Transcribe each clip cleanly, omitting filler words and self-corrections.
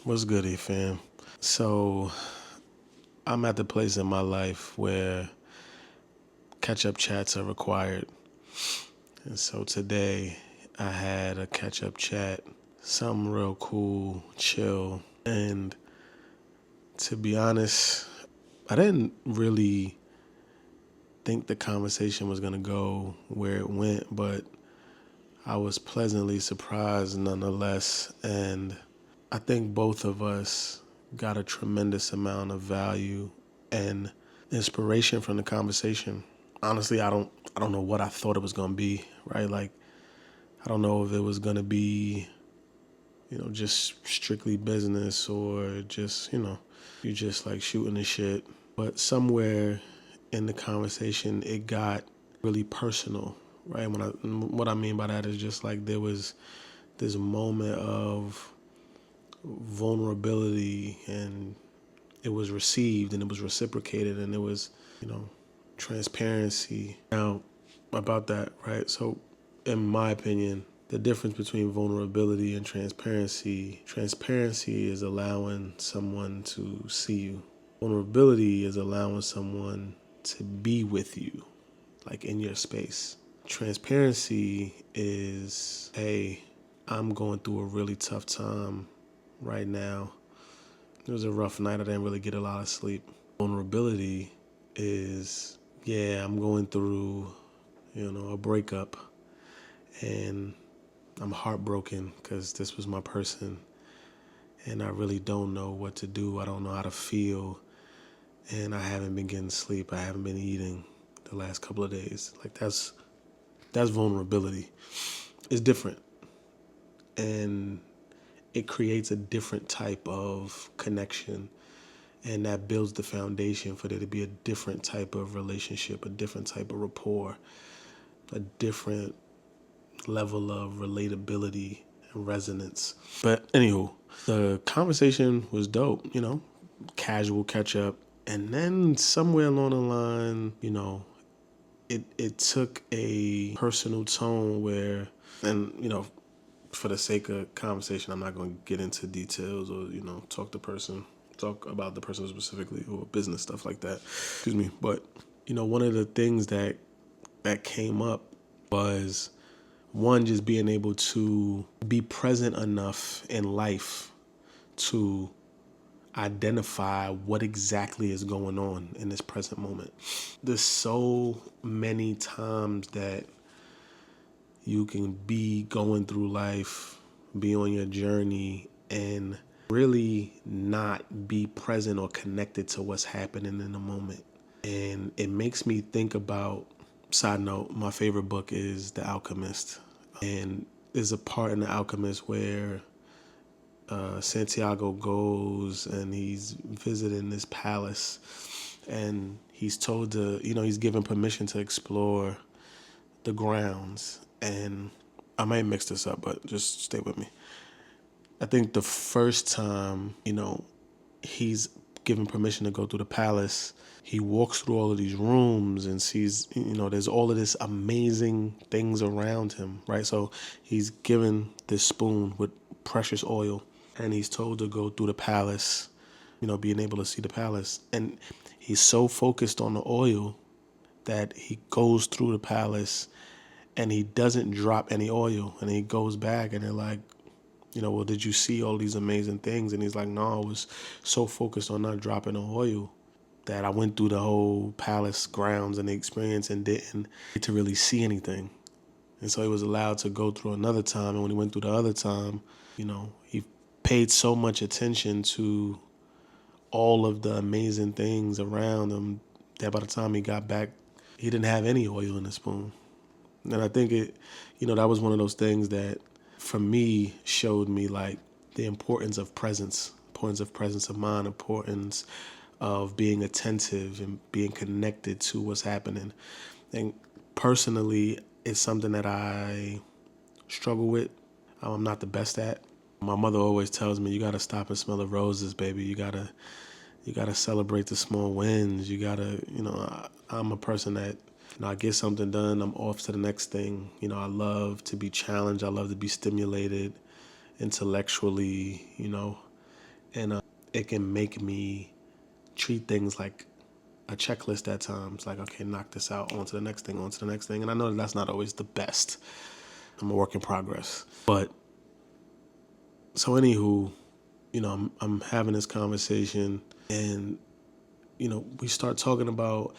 What's good, fam? So I'm at the place in my life where catch-up chats are required. And so today I had a catch-up chat, something real cool, chill. And to be honest, I didn't really think the conversation was going to go where it went, but I was pleasantly surprised nonetheless. And I think both of us got a tremendous amount of value and inspiration from the conversation. Honestly, I don't know what I thought it was gonna be, right? Like I don't know if it was gonna be, just strictly business or just, you just like shooting the shit. But somewhere in the conversation it got really personal, right? What I mean by that is just like there was this moment of vulnerability, and it was received and it was reciprocated, and it was, you know, transparency. Now, about that, right? So, in my opinion, the difference between vulnerability and transparency is allowing someone to see you. Vulnerability is allowing someone to be with you, like in your space. Transparency is, hey, I'm going through a really tough time right now. It was a rough night. I didn't really get a lot of sleep. Vulnerability is, yeah, I'm going through, a breakup, and I'm heartbroken because this was my person, and I really don't know what to do. I don't know how to feel, and I haven't been getting sleep. I haven't been eating the last couple of days. Like that's vulnerability. It's different, and it creates a different type of connection, and that builds the foundation for there to be a different type of relationship, a different type of rapport, a different level of relatability and resonance. But anywho, the conversation was dope, casual catch up. And then somewhere along the line, it took a personal tone where, and, for the sake of conversation, I'm not going to get into details or, talk about the person specifically or business stuff like that. Excuse me. But, one of the things that came up was one, just being able to be present enough in life to identify what exactly is going on in this present moment. There's so many times that you can be going through life, be on your journey, and really not be present or connected to what's happening in the moment. And it makes me think about, side note, my favorite book is The Alchemist. And there's a part in The Alchemist where Santiago goes and he's visiting this palace, and he's told to, he's given permission to explore the grounds. And I might mix this up, but just stay with me. I think the first time, he's given permission to go through the palace, he walks through all of these rooms and sees, there's all of this amazing things around him, right? So he's given this spoon with precious oil, and he's told to go through the palace, being able to see the palace. And he's so focused on the oil that he goes through the palace and he doesn't drop any oil. And he goes back and they're like, well, did you see all these amazing things? And he's like, no, I was so focused on not dropping the oil that I went through the whole palace grounds and the experience and didn't get to really see anything. And so he was allowed to go through another time. And when he went through the other time, he paid so much attention to all of the amazing things around him that by the time he got back, he didn't have any oil in the spoon. And I think that was one of those things that for me showed me like the importance of presence of mind, importance of being attentive and being connected to what's happening. And personally, it's something that I struggle with. I'm not the best at. My mother always tells me, you gotta stop and smell the roses, baby. You gotta celebrate the small wins. You gotta, I'm a person that, I get something done, I'm off to the next thing. I love to be challenged. I love to be stimulated intellectually, And it can make me treat things like a checklist at times. Like, okay, knock this out, on to the next thing, on to the next thing. And I know that that's not always the best. I'm a work in progress. But so anywho, I'm having this conversation, and, we start talking about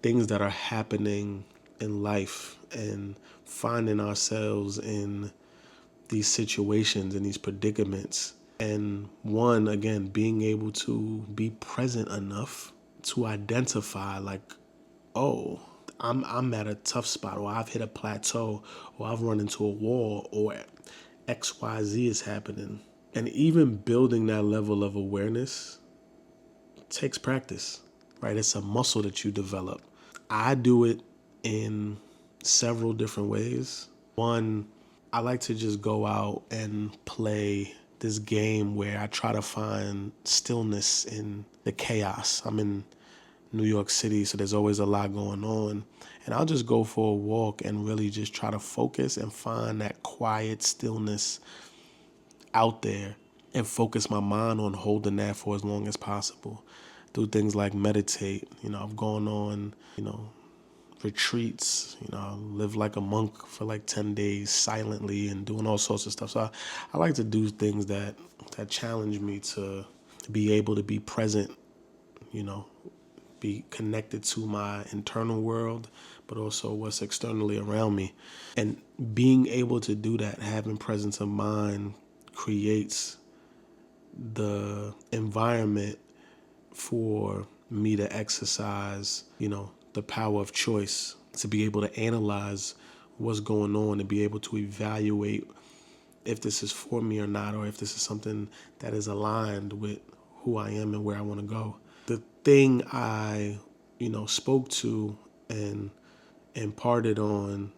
things that are happening in life and finding ourselves in these situations and these predicaments. And one, again, being able to be present enough to identify, like, oh, I'm at a tough spot, or I've hit a plateau, or I've run into a wall, or XYZ is happening. And even building that level of awareness takes practice, right? It's a muscle that you develop. I do it in several different ways. One, I like to just go out and play this game where I try to find stillness in the chaos. I'm in New York City, so there's always a lot going on. And I'll just go for a walk and really just try to focus and find that quiet stillness out there and focus my mind on holding that for as long as possible. Do things like meditate. I've gone on, retreats, live like a monk for like 10 days silently and doing all sorts of stuff. So I like to do things that challenge me to be able to be present, be connected to my internal world, but also what's externally around me. And being able to do that, having presence of mind, creates the environment for me to exercise, the power of choice, to be able to analyze what's going on and be able to evaluate if this is for me or not, or if this is something that is aligned with who I am and where I want to go. The thing I, spoke to and imparted on,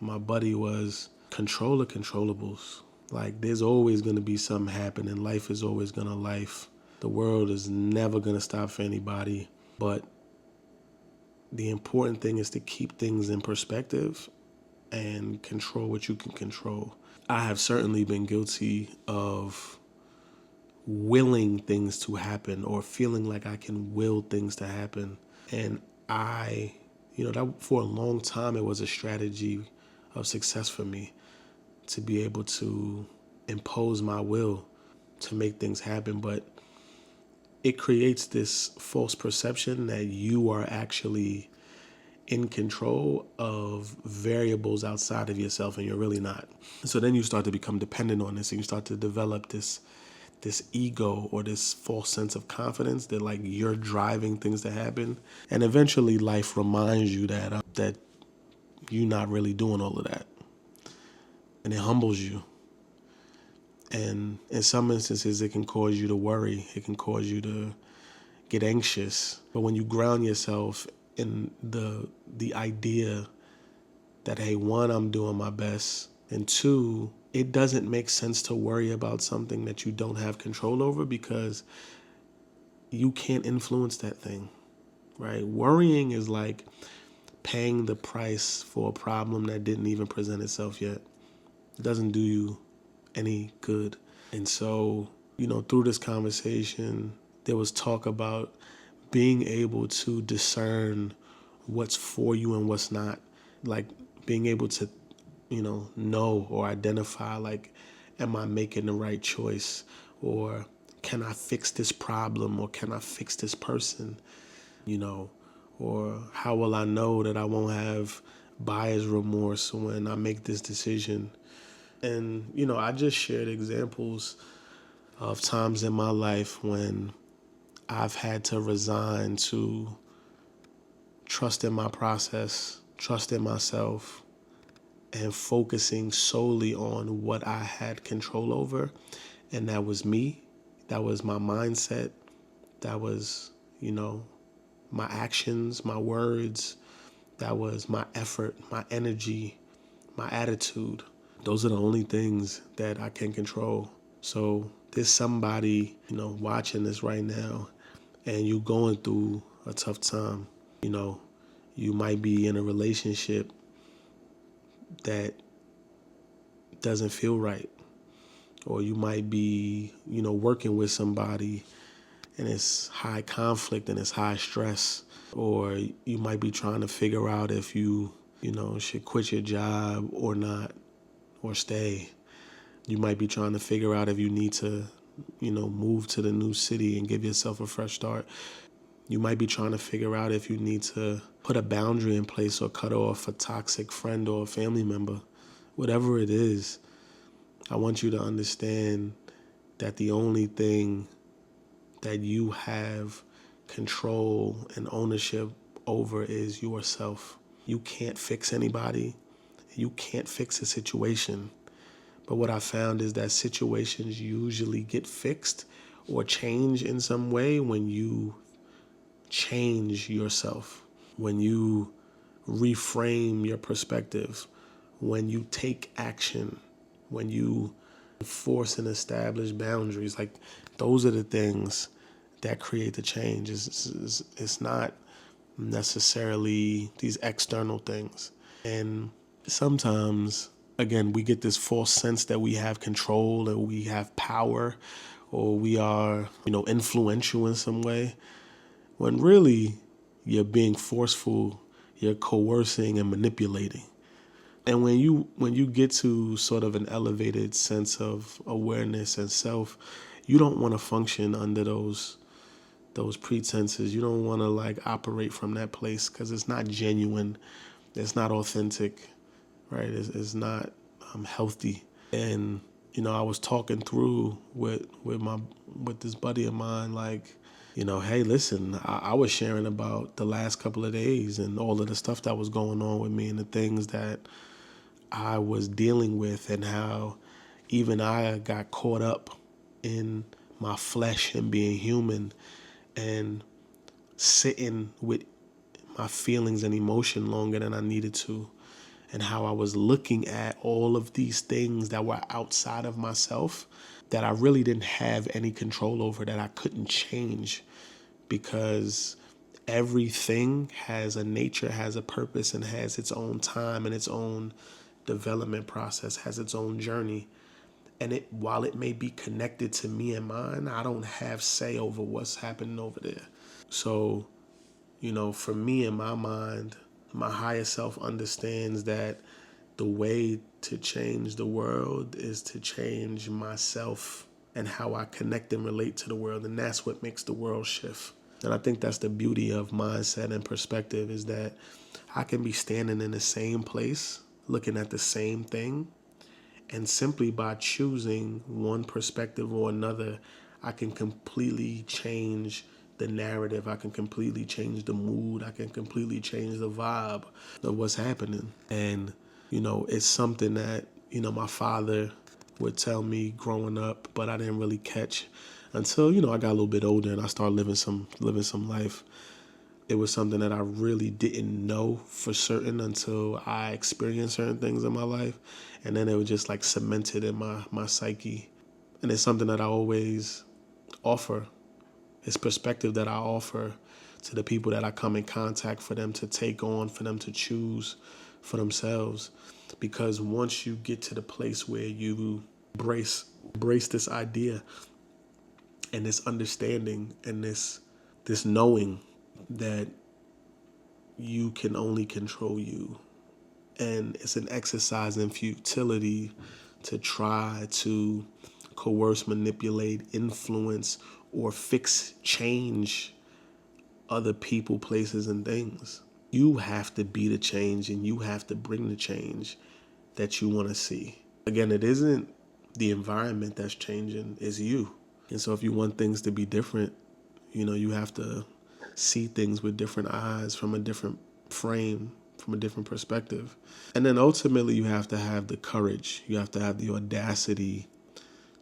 my buddy, was control the controllables. Like, there's always going to be something happening. Life is always going to life. The world is never going to stop for anybody. But the important thing is to keep things in perspective and control what you can control. I have certainly been guilty of willing things to happen, or feeling like I can will things to happen. And that for a long time, it was a strategy of success for me, to be able to impose my will to make things happen. But it creates this false perception that you are actually in control of variables outside of yourself, and you're really not. So then you start to become dependent on this, and you start to develop this ego, or this false sense of confidence that, like, you're driving things to happen. And eventually life reminds you that you're not really doing all of that. And it humbles you. And in some instances, it can cause you to worry. It can cause you to get anxious. But when you ground yourself in the idea that, hey, one, I'm doing my best, and two, it doesn't make sense to worry about something that you don't have control over, because you can't influence that thing, right? Worrying is like paying the price for a problem that didn't even present itself yet. It doesn't do you any good. And so, through this conversation, there was talk about being able to discern what's for you and what's not. Like, being able to, know or identify, like, am I making the right choice? Or can I fix this problem? Or can I fix this person? Or how will I know that I won't have buyer's remorse when I make this decision? And, I just shared examples of times in my life when I've had to resign to trust in my process, trust in myself, and focusing solely on what I had control over. And that was me. That was my mindset. That was, my actions, my words. That was my effort, my energy, my attitude. Those are the only things that I can control. So there's somebody, watching this right now, and you going through a tough time. You might be in a relationship that doesn't feel right. Or you might be, working with somebody and it's high conflict and it's high stress. Or you might be trying to figure out if you should quit your job or not, or stay. You might be trying to figure out if you need to, move to the new city and give yourself a fresh start. You might be trying to figure out if you need to put a boundary in place or cut off a toxic friend or a family member. Whatever it is, I want you to understand that the only thing that you have control and ownership over is yourself. You can't fix anybody. You can't fix a situation. But what I found is that situations usually get fixed or change in some way when you change yourself, when you reframe your perspective, when you take action, when you force and establish boundaries. Like, those are the things that create the change. It's not necessarily these external things. And sometimes, again, we get this false sense that we have control or we have power or we are, influential in some way, when really you're being forceful, you're coercing and manipulating. And when you get to sort of an elevated sense of awareness and self, you don't want to function under those pretenses. You don't want to operate from that place because it's not genuine, it's not authentic, right? It's not healthy. And I was talking through with this buddy of mine, hey, listen, I was sharing about the last couple of days and all of the stuff that was going on with me and the things that I was dealing with and how even I got caught up in my flesh and being human and sitting with my feelings and emotion longer than I needed to, and how I was looking at all of these things that were outside of myself that I really didn't have any control over, that I couldn't change, because everything has a nature, has a purpose, and has its own time and its own development process, has its own journey. And while it may be connected to me and mine, I don't have say over what's happening over there. So, for me, in my mind, my higher self understands that the way to change the world is to change myself and how I connect and relate to the world. And that's what makes the world shift. And I think that's the beauty of mindset and perspective, is that I can be standing in the same place, looking at the same thing, and simply by choosing one perspective or another, I can completely change the narrative. I can completely change the mood. I can completely change the vibe of what's happening. And, it's something that, my father would tell me growing up, but I didn't really catch until, I got a little bit older and I started living some life. It was something that I really didn't know for certain until I experienced certain things in my life. And then it was just cemented in my psyche. And it's something that I always offer. It's perspective that I offer to the people that I come in contact, for them to take on, for them to choose for themselves. Because once you get to the place where you brace this idea and this understanding and this knowing that you can only control you, and it's an exercise in futility to try to coerce, manipulate, influence, or change other people, places, and things. You have to be the change and you have to bring the change that you want to see. Again, it isn't the environment that's changing, it's you. And so if you want things to be different, you have to see things with different eyes, from a different frame, from a different perspective. And then ultimately you have to have the courage, you have to have the audacity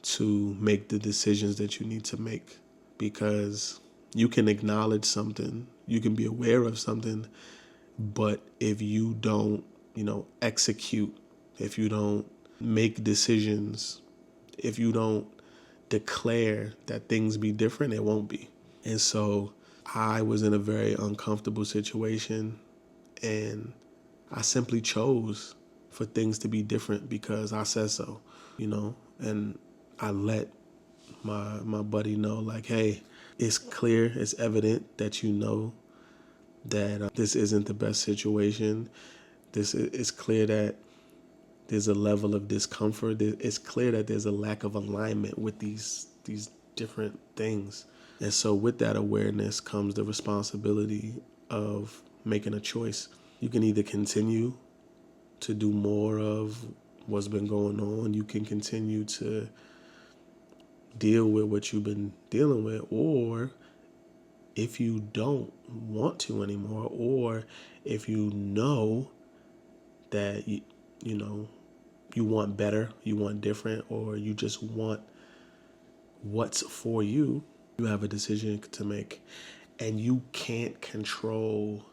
to make the decisions that you need to make. Because you can acknowledge something, you can be aware of something, but if you don't, execute, if you don't make decisions, if you don't declare that things be different, it won't be. And so I was in a very uncomfortable situation, and I simply chose for things to be different because I said so, and I let my buddy know, like, hey, it's clear, it's evident that you know that this isn't the best situation. It's clear that there's a level of discomfort. It's clear that there's a lack of alignment with these different things. And so with that awareness comes the responsibility of making a choice. You can either continue to do more of what's been going on. You can continue to deal with what you've been dealing with, or if you don't want to anymore, or if you know that you know you want better, you want different, or you just want what's for you, you have a decision to make. And you can't control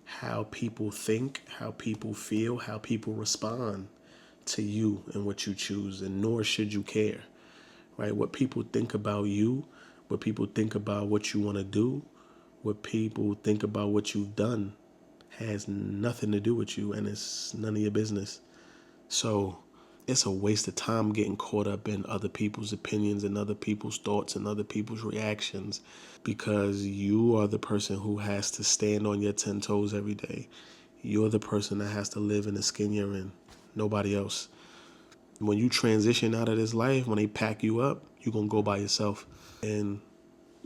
how people think, how people feel, how people respond to you and what you choose, and nor should you care, right? What people think about you, what people think about what you want to do, what people think about what you've done has nothing to do with you, and it's none of your business. So it's a waste of time getting caught up in other people's opinions and other people's thoughts and other people's reactions, because you are the person who has to stand on your 10 toes every day. You're the person that has to live in the skin you're in, nobody else. When you transition out of this life, when they pack you up, you're going to go by yourself. And,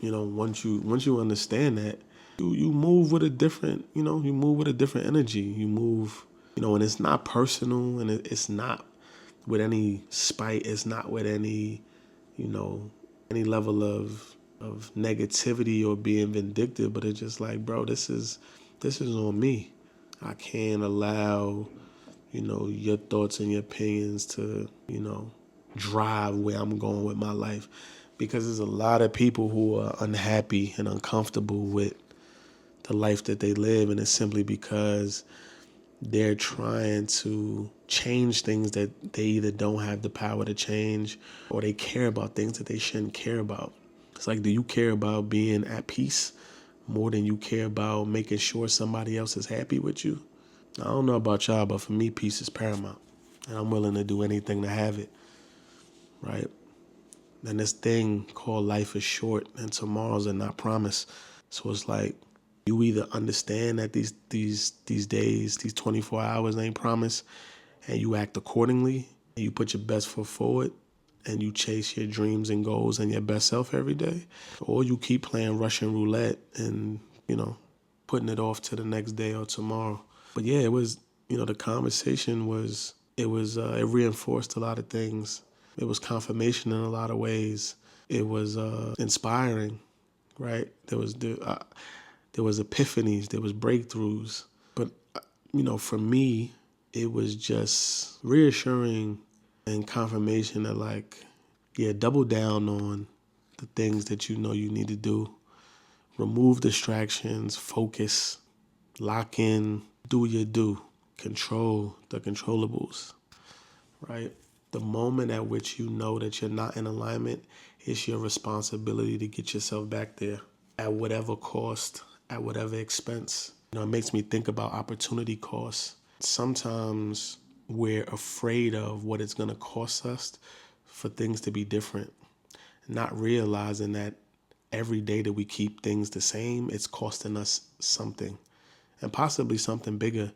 once you understand that, you move with a different, you move with a different energy. You move, and it's not personal, and it's not with any spite. It's not with any, any level of negativity or being vindictive, but it's just like, bro, this is on me. I can't allow, your thoughts and your opinions to, drive where I'm going with my life. Because there's a lot of people who are unhappy and uncomfortable with the life that they live, and it's simply because they're trying to change things that they either don't have the power to change, or they care about things that they shouldn't care about. It's like, do you care about being at peace more than you care about making sure somebody else is happy with you? I don't know about y'all, but for me, peace is paramount, and I'm willing to do anything to have it, right? And this thing called life is short, and tomorrows are not promised. So it's like, you either understand that these days, these 24 hours ain't promised, and you act accordingly, and you put your best foot forward, and you chase your dreams and goals and your best self every day, or you keep playing Russian roulette and, putting it off to the next day or tomorrow. But yeah, it was, the conversation was, it reinforced a lot of things. It was confirmation in a lot of ways. It was inspiring, right? There was epiphanies, there was breakthroughs. But, for me, it was just reassuring and confirmation that, like, yeah, double down on the things that you know you need to do. Remove distractions, focus, lock in, do your do, control the controllables, right? The moment at which you know that you're not in alignment, it's your responsibility to get yourself back there at whatever cost, at whatever expense. It makes me think about opportunity costs. Sometimes we're afraid of what it's going to cost us for things to be different, not realizing that every day that we keep things the same, it's costing us something, and possibly something bigger,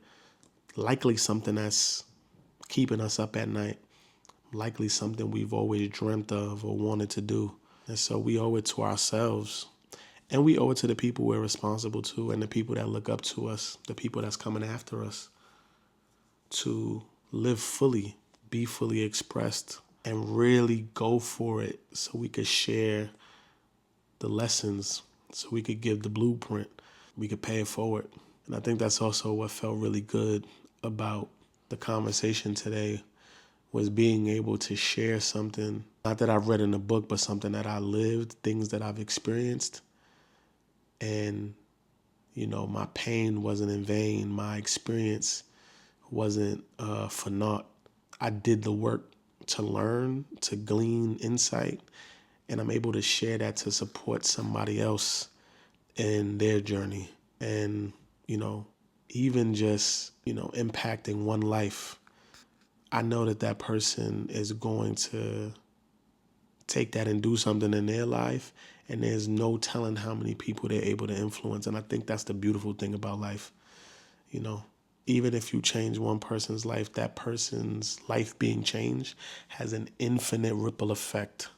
likely something that's keeping us up at night, likely something we've always dreamt of or wanted to do. And so we owe it to ourselves, and we owe it to the people we're responsible to, and the people that look up to us, the people that's coming after us, to live fully, be fully expressed, and really go for it, so we could share the lessons, so we could give the blueprint, we could pay it forward. And I think that's also what felt really good about the conversation today, was being able to share something, not that I've read in a book, but something that I lived, things that I've experienced. And, my pain wasn't in vain. My experience wasn't for naught. I did the work to learn, to glean insight, and I'm able to share that to support somebody else in their journey. And, even just, impacting one life, I know that person is going to take that and do something in their life, and there's no telling how many people they're able to influence. And I think that's the beautiful thing about life. You know, even if you change one person's life, that person's life being changed has an infinite ripple effect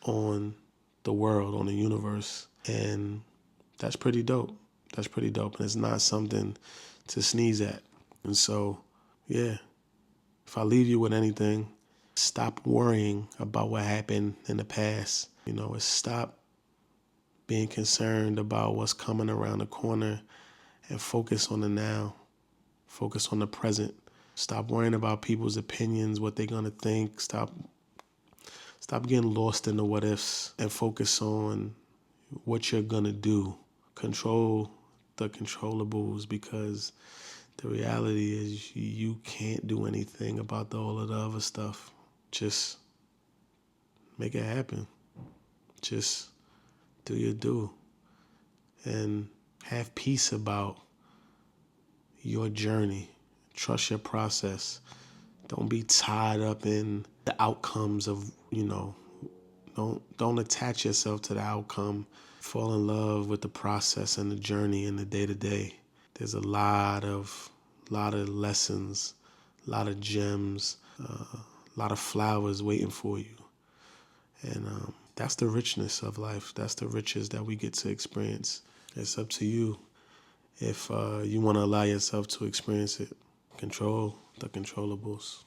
on the world, on the universe. And that's pretty dope. That's pretty dope. And it's not something to sneeze at. And so, yeah, if I leave you with anything, stop worrying about what happened in the past. Stop being concerned about what's coming around the corner and focus on the now. Focus on the present. Stop worrying about people's opinions, what they're going to think. Stop getting lost in the what ifs and focus on what you're going to do. Control the controllables, because the reality is you can't do anything about all of the other stuff. Just make it happen. Just do your do. And have peace about your journey. Trust your process. Don't be tied up in the outcomes of, don't attach yourself to the outcome. Fall in love with the process and the journey and the day to day. There's a lot of lessons, a lot of gems, a lot of flowers waiting for you. And that's the richness of life. That's the riches that we get to experience. It's up to you if you want to allow yourself to experience it. Control the controllables.